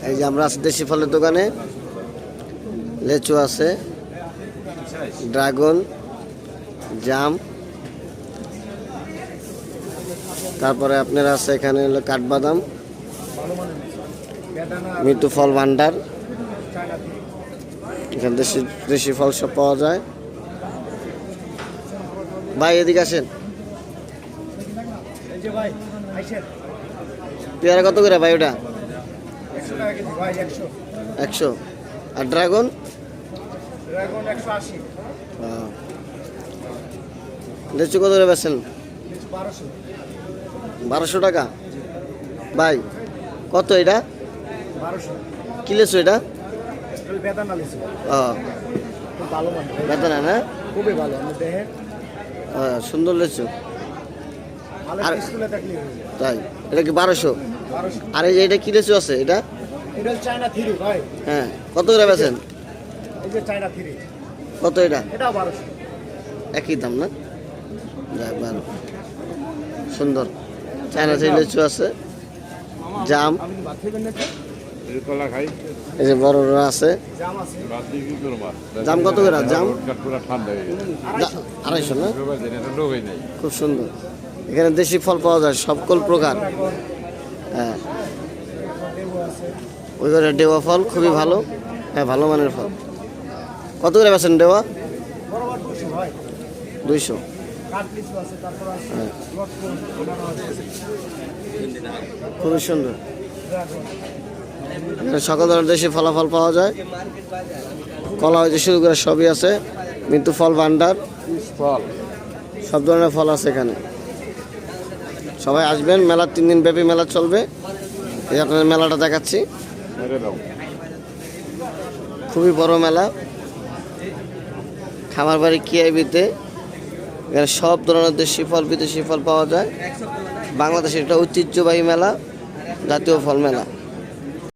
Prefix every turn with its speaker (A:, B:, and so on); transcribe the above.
A: এই যে আমরা আছি দেশি ফলের দোকানে। লেচু আছে, ড্রাগন, জাম, তারপরে আপনার আছে এখানে হলো কাঠবাদাম, মৃত্যু ফল ভান্ডার। এখানে দেশি দেশি ফল সব পাওয়া যায়। ভাই এদিকে আসেন। পেয়ারা কত করে ভাই ওটা? 100। আর ড্রাগন? লিচু কত করে বেচেন? 1200 টাকা। ভাই কত এটা? কি লিচু এটা? বেদানা না? সুন্দর লিচু। তাই এটা কি 1200? আর এই যে এটা কি লিচু আছে এটা? হ্যাঁ, কত করে বেচেন? কত এটা? একই দাম না? যাক ভালো, সুন্দর। চায়না থ্রি লিচু আছে, জাম, এই যে বড় আছে। জাম কত করে? জাম 250 না? খুব সুন্দর। এখানে দেশি ফল পাওয়া যায় সকল প্রকার। হ্যাঁ, ওই ঘরে ডেওয়া ফল খুবই ভালো। হ্যাঁ, ভালো মানের ফল। কত করে বেছেন ডেওয়া? 200। হ্যাঁ, খুবই সুন্দর। এখানে সকল ধরনের দেশি ফলাফল পাওয়া যায়। কলা হইতে শুরু করে সবই আছে। মৃত্যু ফল ভান্ডার, সব ধরনের ফল আছে এখানে। সবাই আসবেন, মেলা 3 দিন ব্যাপী মেলা চলবে। এই আপনাদের মেলাটা দেখাচ্ছি, খুবই বড় মেলা। খামার বাড়ি কিআইবিতে এখানে সব ধরনের দেশি ফল বিদেশি ফল পাওয়া যায়। বাংলাদেশের একটা ঐতিহ্যবাহী মেলা, জাতীয় ফল মেলা।